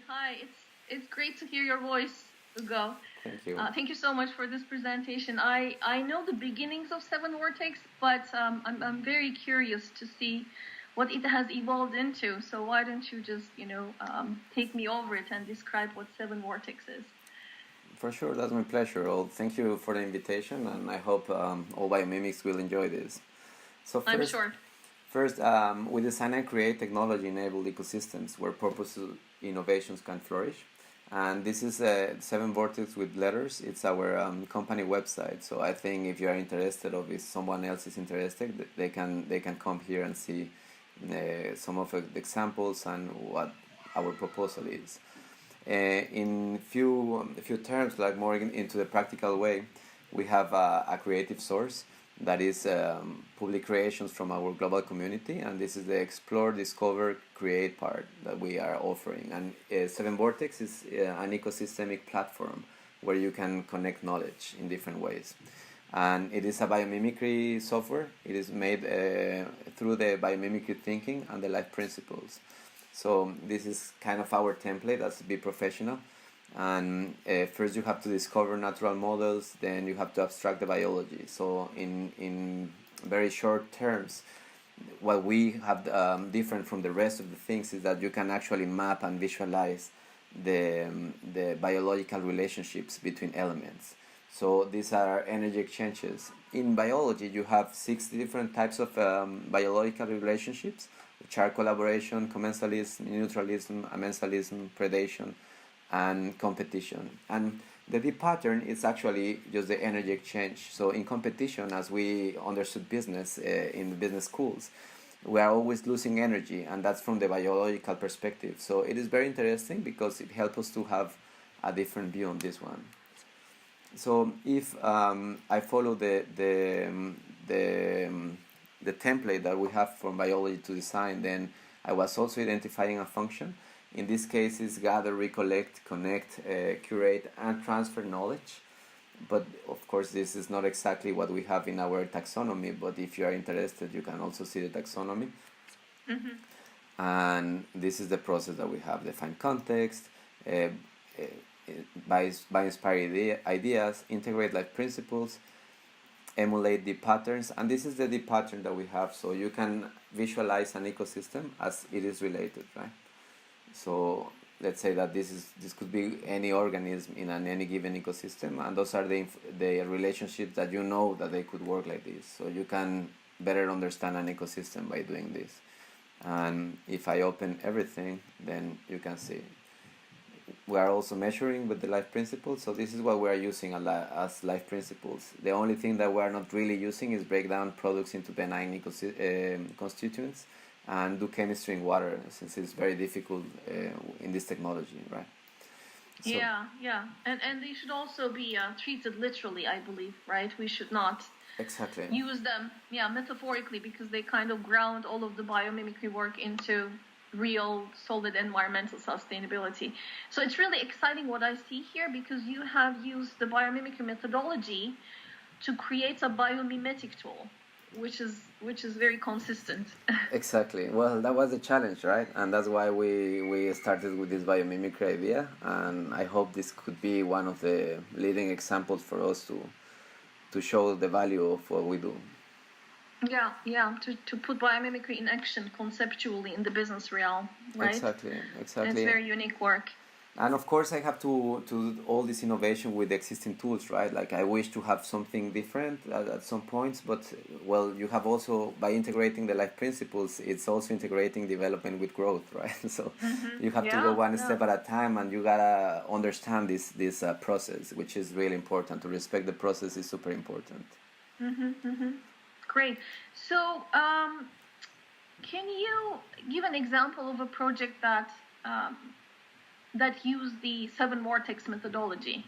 Hi. It's great to hear your voice, Hugo. Thank you. Thank you so much for this presentation. I know the beginnings of 7Vortex, but I'm very curious to see what it has evolved into. So why don't you just take me over it and describe what 7Vortex is? For sure, that's my pleasure. Well, thank you for the invitation, and I hope all biomimics will enjoy this. So I'm sure. First, we design and create technology-enabled ecosystems where purposeful innovations can flourish. And this is 7Vortex with letters. It's our company website. So I think if you are interested, or if someone else is interested, they can come here and see some of the examples and what our proposal is. In few terms, like more into the practical way, we have a creative source that is public creations from our global community, and this is the explore, discover, create part that we are offering. And 7Vortex is an ecosystemic platform where you can connect knowledge in different ways. And it is a biomimicry software. It is made through the biomimicry thinking and the life principles. So this is kind of our template as Be Professional. And first you have to discover natural models, then you have to abstract the biology. So in very short terms, what we have different from the rest of the things is that you can actually map and visualize the biological relationships between elements. So these are energy exchanges. In biology, you have 6 different types of biological relationships, which are collaboration, commensalism, neutralism, amensalism, predation, and competition. And the deep pattern is actually just the energy exchange. So in competition, as we understood business in the business schools, we are always losing energy, and that's from the biological perspective. So it is very interesting because it helps us to have a different view on this one. So if I follow the template that we have from biology to design, then I was also identifying a function. In this case, it's gather, recollect, connect, curate, and transfer knowledge. But of course, this is not exactly what we have in our taxonomy. But if you are interested, you can also see the taxonomy. Mm-hmm. And this is the process that we have: define context, by inspire ideas, integrate life principles, emulate the patterns. And this is the deep pattern that we have. So you can visualize an ecosystem as it is related, right? So let's say that this could be any organism in any given ecosystem, and those are the relationships that you know that they could work like this. So you can better understand an ecosystem by doing this. And if I open everything, then you can see we are also measuring with the life principles. So this is what we are using as life principles. The only thing that we are not really using is break down products into benign constituents and do chemistry in water, since it's very difficult in this technology, right? So, yeah. And they should also be treated literally, I believe, right? We should not exactly use them, metaphorically, because they kind of ground all of the biomimicry work into real, solid environmental sustainability. So it's really exciting what I see here, because you have used the biomimicry methodology to create a biomimetic tool, which is very consistent. Exactly. Well, that was the challenge, right? And that's why we started with this biomimicry idea, and I hope this could be one of the leading examples for us to show the value of what we do. Yeah, to put biomimicry in action conceptually in the business realm, right? Exactly. It's very unique work. And of course, I have to do all this innovation with the existing tools, right? Like I wish to have something different at some points, but well, you have also, by integrating the life principles, it's also integrating development with growth, right? So you have to go one step at a time, and you gotta understand this process, which is really important. To respect the process is super important. Great. So, can you give an example of a project that used the 7Vortex methodology?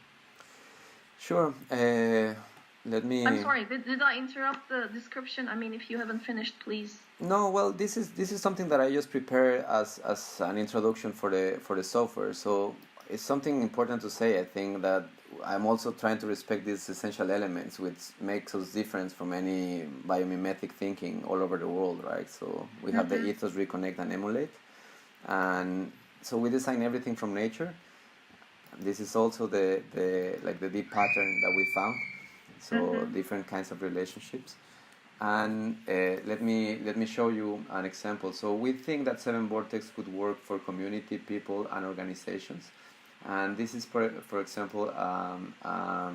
Sure. Let me. I'm sorry. Did I interrupt the description? I mean, if you haven't finished, please. No. Well, this is something that I just prepared as an introduction for the software. So it's something important to say. I think that I'm also trying to respect these essential elements, which makes us different from any biomimetic thinking all over the world, right? So we have the ethos, reconnect, and emulate. And so we design everything from nature. This is also the deep pattern that we found. So different kinds of relationships. And let me show you an example. So we think that 7Vortex could work for community, people, and organizations. And this is, for example, a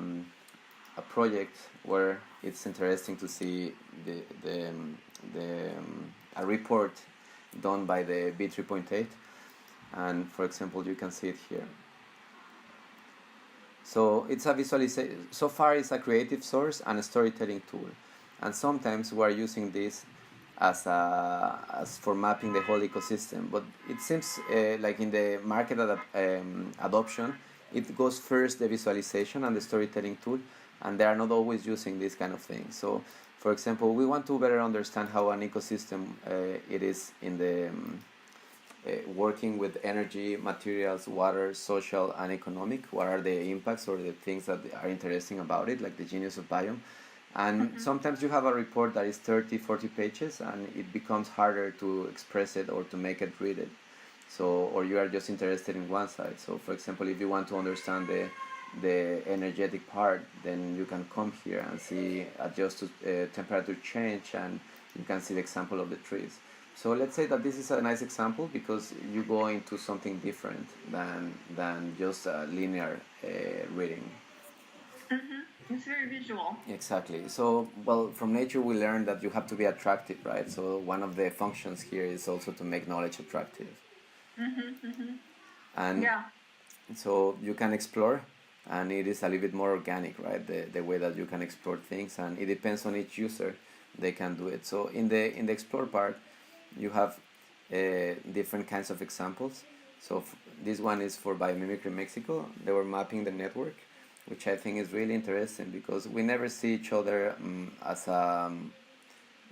project where it's interesting to see a report done by the B3.8. And for example, you can see it here. So it's a visualization. So far, it's a creative source and a storytelling tool. And sometimes we are using this as for mapping the whole ecosystem. But it seems like in the market adoption, it goes first the visualization and the storytelling tool, and they are not always using this kind of thing. So, for example, we want to better understand how an ecosystem it is in the working with energy, materials, water, social, and economic. What are the impacts or the things that are interesting about it, like the genius of biome. And sometimes you have a report that is 30, 40 pages, and it becomes harder to express it or to make it read it. So, or you are just interested in one side. So, for example, if you want to understand the energetic part, then you can come here and see adjust to temperature change, and you can see the example of the trees. So let's say that this is a nice example because you go into something different than just a linear reading. It's very visual. Exactly. So, well, from nature we learned that you have to be attractive, right? So one of the functions here is also to make knowledge attractive. And so you can explore, and it is a little bit more organic, right? The way that you can explore things, and it depends on each user. They can do it. So in the explore part, you have different kinds of examples. So this one is for Biomimicry Mexico. They were mapping the network, which I think is really interesting because we never see each other as a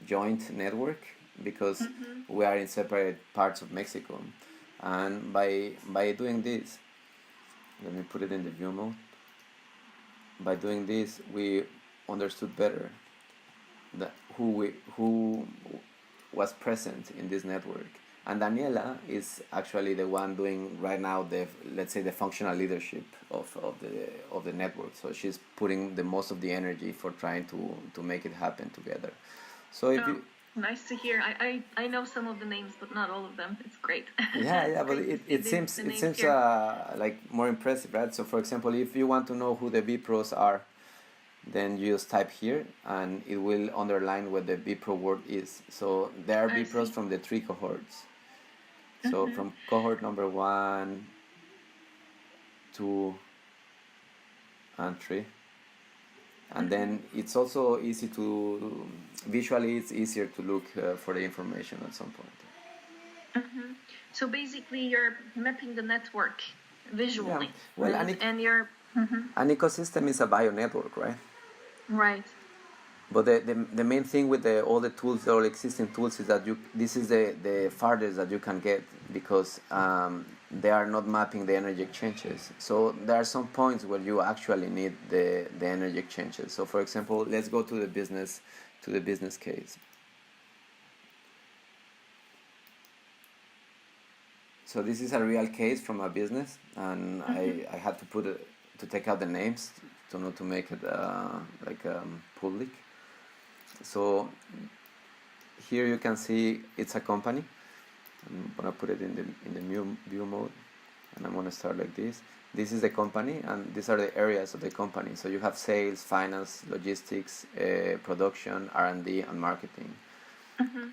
joint network because we are in separate parts of Mexico. And by doing this, let me put it in the view mode. By doing this, we understood better that who was present in this network. And Daniela is actually the one doing right now let's say the functional leadership of the network. So she's putting the most of the energy for trying to make it happen together. So if you nice to hear. I know some of the names, but not all of them. It's great. Yeah, but it seems like more impressive, right? So for example, if you want to know who the B pros are, then you just type here and it will underline what the B pro word is. So there are B pros from the 3 cohorts. So from cohort number 1, 2, and 3. And then it's also easy to, visually it's easier to look for the information at some point. So basically you're mapping the network visually. Yeah. Well, and you're... An ecosystem is a bio network, right? Right. But the main thing with all the tools, all existing tools, is that this is the farthest that you can get because they are not mapping the energy exchanges. So there are some points where you actually need the energy exchanges. So for example, let's go to the business case. So this is a real case from a business, and I had to take out the names to not to make it public. So here you can see it's a company. I'm gonna put it in the view mode, and I'm gonna start like this. This is the company, and these are the areas of the company. So you have sales, finance, logistics, production, R&D, and marketing.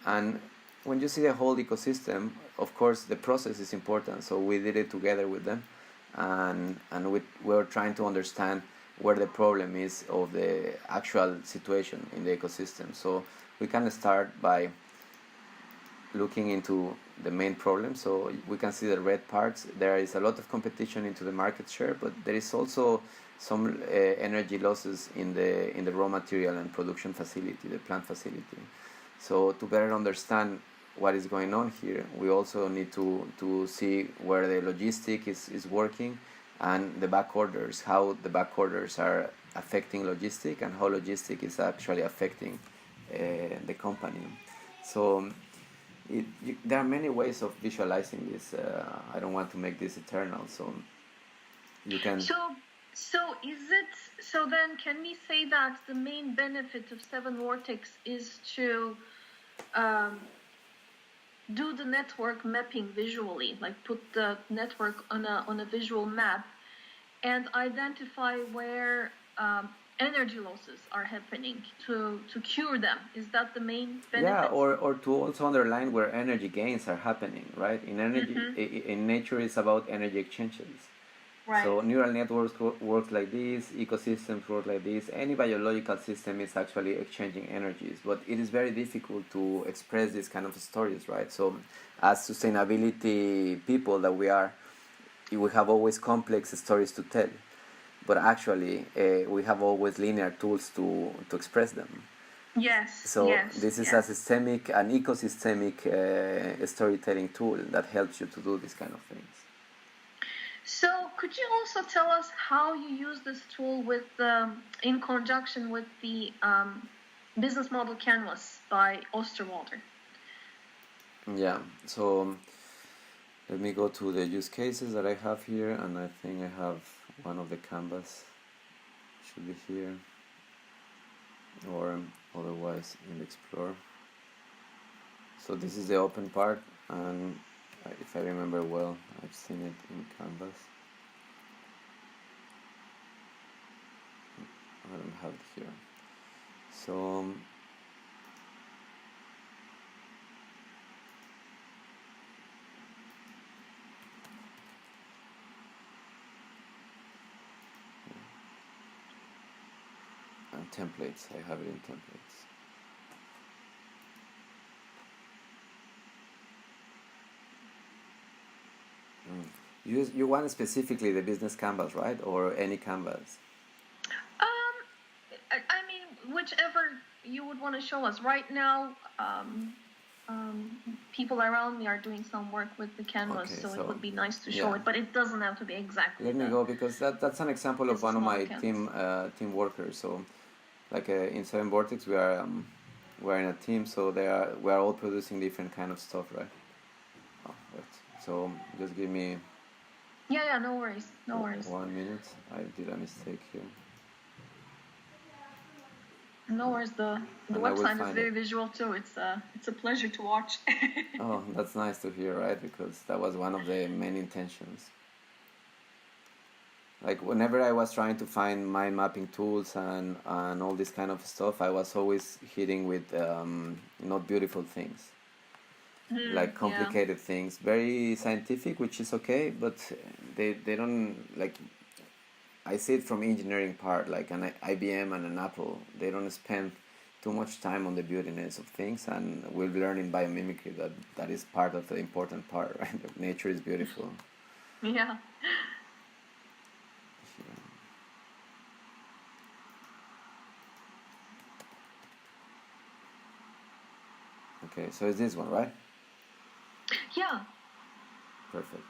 And when you see the whole ecosystem, of course, the process is important. So we did it together with them, and we were trying to understand where the problem is of the actual situation in the ecosystem. So we can start by looking into the main problem. So we can see the red parts. There is a lot of competition into the market share, but there is also some energy losses in the raw material and production facility, the plant facility. So to better understand what is going on here, we also need to see where the logistic is working, and the back orders, how the back orders are affecting logistic, and how logistic is actually affecting the company. So there are many ways of visualizing this. I don't want to make this eternal, so you can. So is it? So then, can we say that the main benefit of 7Vortex is to do the network mapping visually, like put the network on a visual map, and identify where energy losses are happening to cure them? Is that the main benefit? Yeah, or to also underline where energy gains are happening, right? In energy, in nature, it's about energy exchanges. Right. So neural networks work like this, ecosystems work like this. Any biological system is actually exchanging energies, but it is very difficult to express these kind of stories, right? So as sustainability people that we are, we have always complex stories to tell, but actually we have always linear tools to express them. Yes. So this is a systemic, an ecosystemic storytelling tool that helps you to do these kind of things. So could you also tell us how you use this tool with in conjunction with the business model canvas by Osterwalder? Yeah, so let me go to the use cases that I have here, and I think I have one of the canvas should be here, or otherwise in the Explore. So this is the open part, and if I remember well, I've seen it in Canvas. I don't have it here. So and templates, I have it in templates. You want specifically the business canvas, right, or any canvas? I mean, whichever you would want to show us. Right now, people around me are doing some work with the canvas, Okay, so it would be nice to show it, but it doesn't have to be exactly. Let me go, because that's an example of one of my team workers. So, like in 7Vortex, we're in a team, so we are all producing different kind of stuff, right? Oh, wait. So just give me. Yeah, no worries, no worries. 1 minute. I did a mistake here. No worries. The website is very visual too. It's a pleasure to watch. Oh, that's nice to hear, right? Because that was one of the main intentions. Like whenever I was trying to find mind mapping tools and all this kind of stuff, I was always hitting with not beautiful things, like complicated things, very scientific, which is okay, but they don't like. I see it from engineering part, like an IBM and an Apple. They don't spend too much time on the beautiness of things, and we've learned in biomimicry that is part of the important part, right? That nature is beautiful. Yeah. Okay, so it's this one, right? Yeah. Perfect.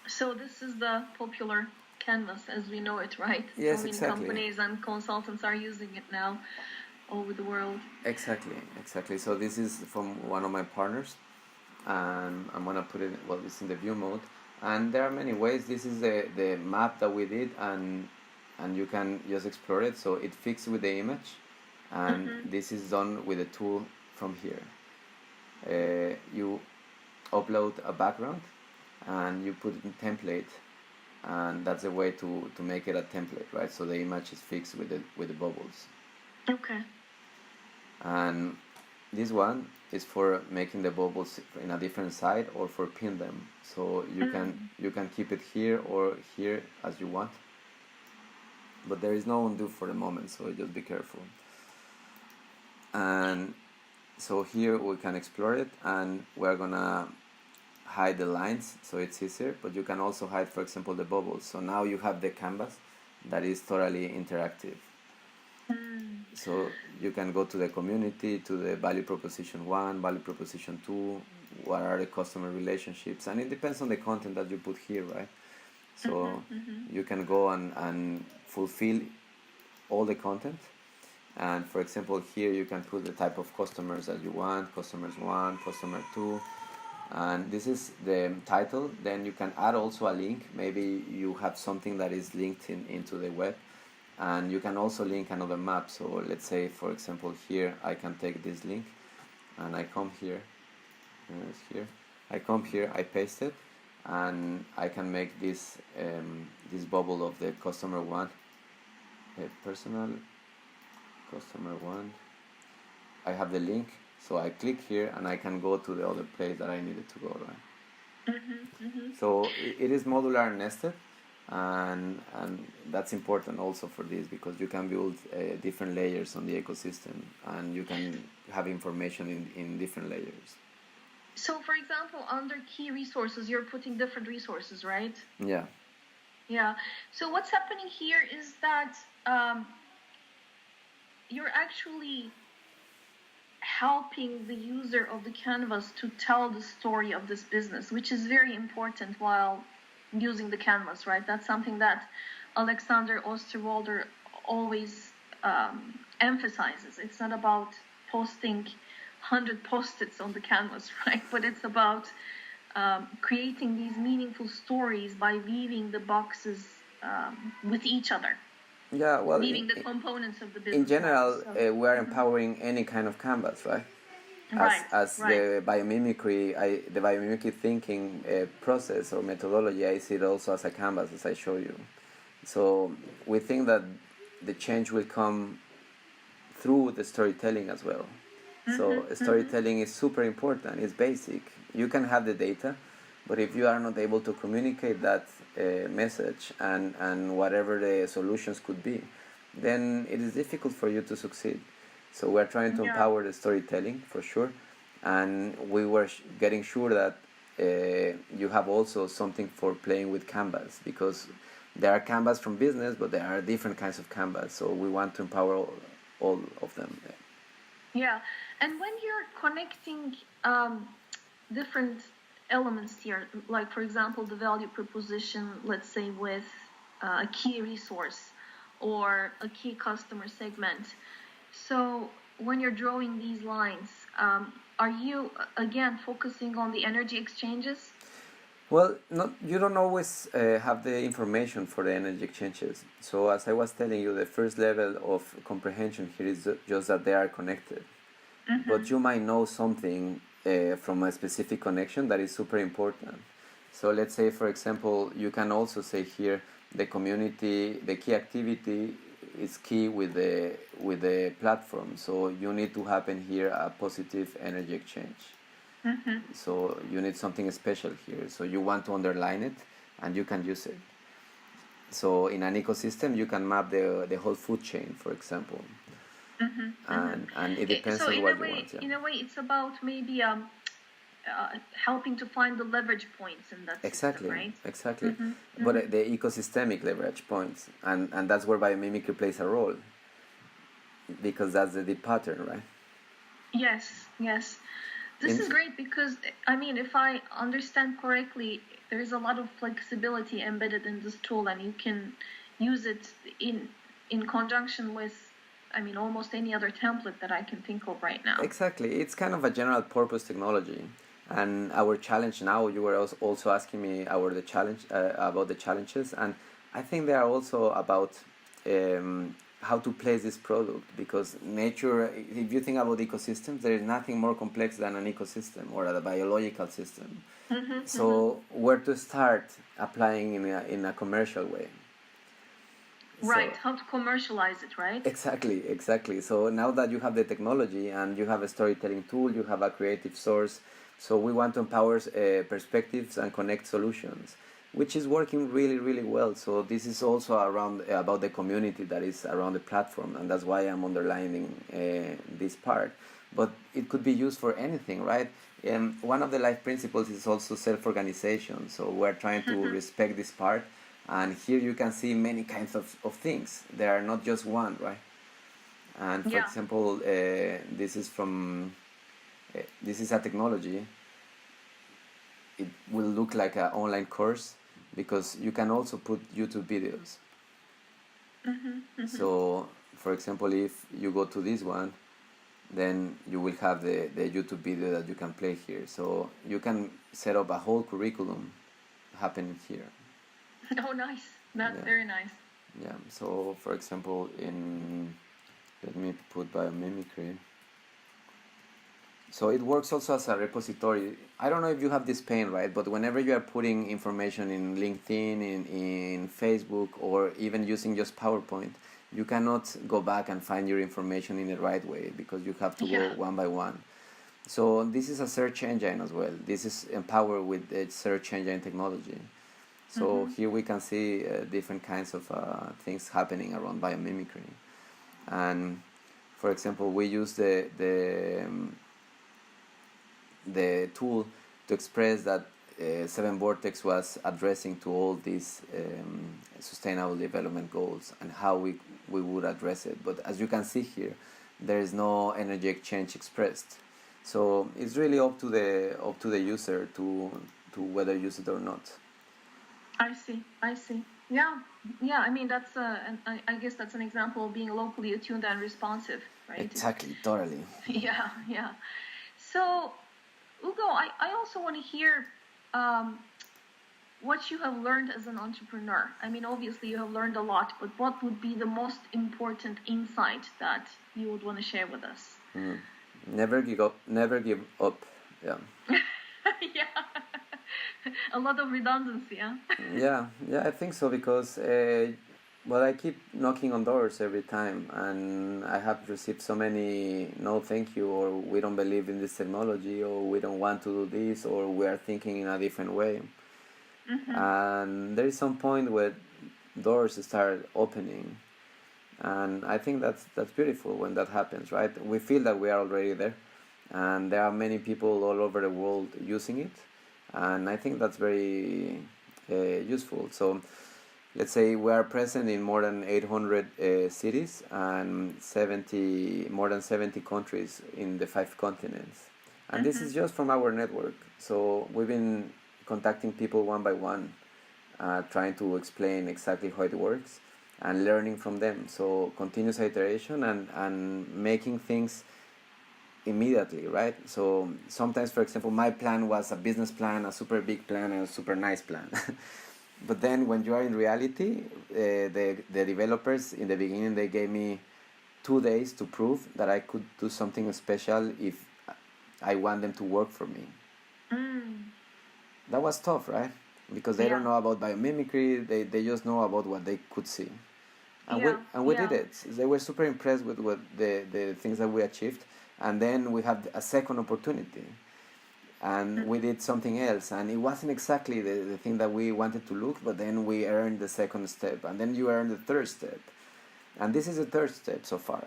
So this is the popular canvas as we know it, right? Yes, so many companies and consultants are using it now all over the world. Exactly. So this is from one of my partners, and I'm gonna put it, well, it's in the view mode, and there are many ways. This is the map that we did, and you can just explore it. So it fits with the image, and this is done with a tool from here. You upload a background, and you put it in template, and that's a way to make it a template, right? So the image is fixed with the bubbles. Okay. And this one is for making the bubbles in a different side, or for pin them. So you can keep it here or here as you want. But there is no undo for the moment, so just be careful. And so here we can explore it, and we're gonna hide the lines so it's easier, but you can also hide, for example, the bubbles. So now you have the canvas that is totally interactive. So you can go to the community, to the value proposition 1, value proposition 2, what are the customer relationships, and it depends on the content that you put here, right? So you can go and fulfill all the content. And for example, here you can put the type of customers that you want, customers 1, customer 2, And this is the title. Then you can add also a link. Maybe you have something that is linked into the web, and you can also link another map. So let's say, for example, here I can take this link, and I come here, here. I come here, I paste it, and I can make this this bubble of the customer one, personal customer one. I have the link, so I click here, and I can go to the other place that I needed to go. Right. So it is modular and nested, and that's important also for this, because you can build different layers on the ecosystem, and you can have information in different layers. So, for example, under key resources, you're putting different resources, right? Yeah. Yeah. So what's happening here is that you're actually helping the user of the canvas to tell the story of this business, which is very important while using the canvas, right? That's something that Alexander Osterwalder always emphasizes. It's not about posting 100 post-its on the canvas, right? But it's about creating these meaningful stories by weaving the boxes with each other. Yeah, well, weaving the components of the business. In general, we are empowering any kind of canvas, right? As the biomimicry, the biomimicry thinking process or methodology, I see it also as a canvas, as I show you. So we think that the change will come through the storytelling as well. So storytelling is super important. It's basic. You can have the data, but if you are not able to communicate that message and whatever the solutions could be, then it is difficult for you to succeed. So we're trying to empower the storytelling for sure, and we were getting sure that you have also something for playing with canvas, because there are canvas from business, but there are different kinds of canvas. So we want to empower all of them. Yeah, and when you're connecting different elements here, like for example the value proposition, let's say with a key resource or a key customer segment. So when you're drawing these lines, are you again focusing on the energy exchanges? Well, you don't always have the information for the energy exchanges. So as I was telling you, the first level of comprehension here is just that they are connected. But you might know something from a specific connection that is super important. So let's say, for example, you can also say here the community, the key activity is key with the platform. So you need to happen here a positive energy exchange. So you need something special here. So you want to underline it, and you can use it. So in an ecosystem, you can map the whole food chain, for example. And it depends on what you want. In a way, it's about maybe helping to find the leverage points in that system, right? Exactly. But the ecosystemic leverage points, and that's where biomimicry plays a role, because that's the deep pattern, right? Yes. This is great because, I mean, if I understand correctly, there's a lot of flexibility embedded in this tool, and you can use it in conjunction with, I mean, almost any other template that I can think of right now. Exactly. It's kind of a general purpose technology. And our challenge now, you were also asking me about the challenges, and I think they are also about how to place this product, because nature, if you think about ecosystems, there is nothing more complex than an ecosystem or a biological system. So where to start applying in a commercial way? Right, how to commercialize it, right? Exactly. So now that you have the technology and you have a storytelling tool, you have a creative source, so we want to empower perspectives and connect solutions, which is working really, really well. So this is also about the community that is around the platform, and that's why I'm underlining this part. But it could be used for anything, right? One of the life principles is also self-organization. So we're trying to respect this part. And here you can see many kinds of things. There are not just one, right? And for example, this is a technology. It will look like an online course, because you can also put YouTube videos. So, for example, if you go to this one, then you will have the YouTube video that you can play here. So you can set up a whole curriculum happening here. Oh, nice. That's very nice. Yeah. So, for example, let me put biomimicry. So it works also as a repository. I don't know if you have this pain, right? But whenever you are putting information in LinkedIn, in Facebook, or even using just PowerPoint, you cannot go back and find your information in the right way because you have to go one by one. So this is a search engine as well. This is empowered with the search engine technology. So here we can see different kinds of things happening around biomimicry. And for example, we use the tool to express that 7Vortex was addressing to all these sustainable development goals and how we would address it. But as you can see here, there is no energy exchange expressed. So it's really up to the user to whether use it or not. I see. Yeah. I mean, that's I guess that's an example of being locally attuned and responsive, right? Exactly. Totally. Yeah. So, Hugo, I also want to hear what you have learned as an entrepreneur. I mean, obviously you have learned a lot, but what would be the most important insight that you would want to share with us? Never give up. Yeah. Yeah. A lot of redundancy, huh? yeah, I think so because I keep knocking on doors every time, and I have received so many no thank you, or we don't believe in this technology, or we don't want to do this, or we are thinking in a different way. And there is some point where doors start opening, and I think that's beautiful when that happens, right? We feel that we are already there, and there are many people all over the world using it. And I think that's very useful. So let's say we are present in more than 800 cities and more than 70 countries in the 5 continents. And this is just from our network. So we've been contacting people one by one, trying to explain exactly how it works and learning from them. So continuous iteration and making things immediately, right? So sometimes, for example, my plan was a business plan, a super big plan, and a super nice plan. But then when you are in reality, the developers in the beginning, they gave me 2 days to prove that I could do something special if I want them to work for me. That was tough, right? Because they don't know about biomimicry, they just know about what they could see. And we did it. They were super impressed with what the things that we achieved. And then we had a second opportunity, and we did something else, and it wasn't exactly the thing that we wanted to look, but then we earned the second step, and then you earn the third step, and this is the third step so far.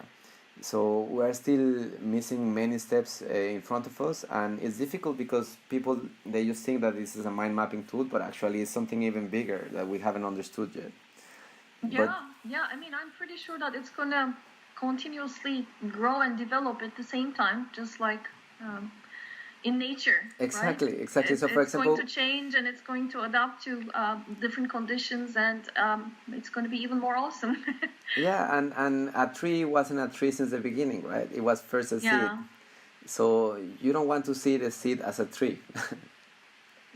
So we are still missing many steps in front of us, and it's difficult because people, they just think that this is a mind mapping tool, but actually it's something even bigger that we haven't understood yet. I mean, I'm pretty sure that it's gonna continuously grow and develop at the same time, just like in nature. Exactly. Right? So, for example, it's going to change and it's going to adapt to different conditions, and it's going to be even more awesome. and a tree wasn't a tree since the beginning, right? It was first a seed. So you don't want to see the seed as a tree.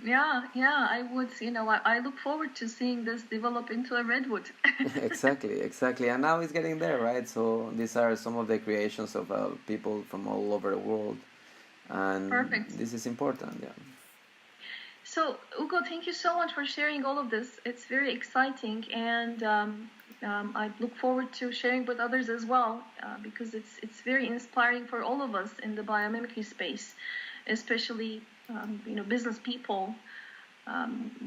I would. I look forward to seeing this develop into a redwood. Exactly. And now it's getting there, right? So these are some of the creations of people from all over the world. And perfect. This is important, So, Hugo, thank you so much for sharing all of this. It's very exciting, and I look forward to sharing with others as well, because it's very inspiring for all of us in the biomimicry space, especially business people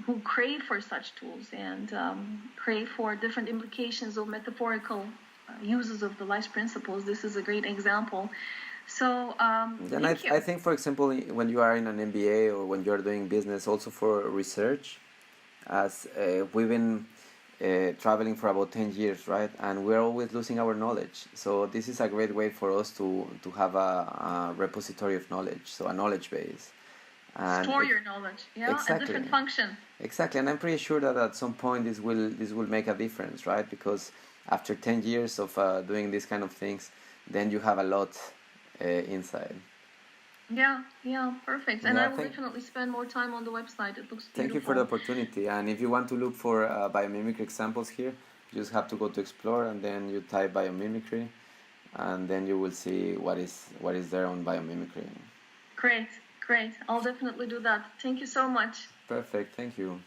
who crave for such tools and crave for different implications of metaphorical uses of the life principles. This is a great example. So, I think, for example, when you are in an MBA or when you are doing business, also for research, as we've been traveling for about 10 years, right? And we're always losing our knowledge. So this is a great way for us to have a repository of knowledge, so a knowledge base. And store your knowledge, exactly. A different function. Exactly, and I'm pretty sure that at some point this will make a difference, right? Because after 10 years of doing these kind of things, then you have a lot inside. Yeah, perfect. And Yeah, I will definitely spend more time on the website. It looks beautiful. Thank you for the opportunity. And if you want to look for biomimicry examples here, you just have to go to Explore and then you type biomimicry, and then you will see what is there on biomimicry. Great. I'll definitely do that. Thank you so much. Perfect. Thank you.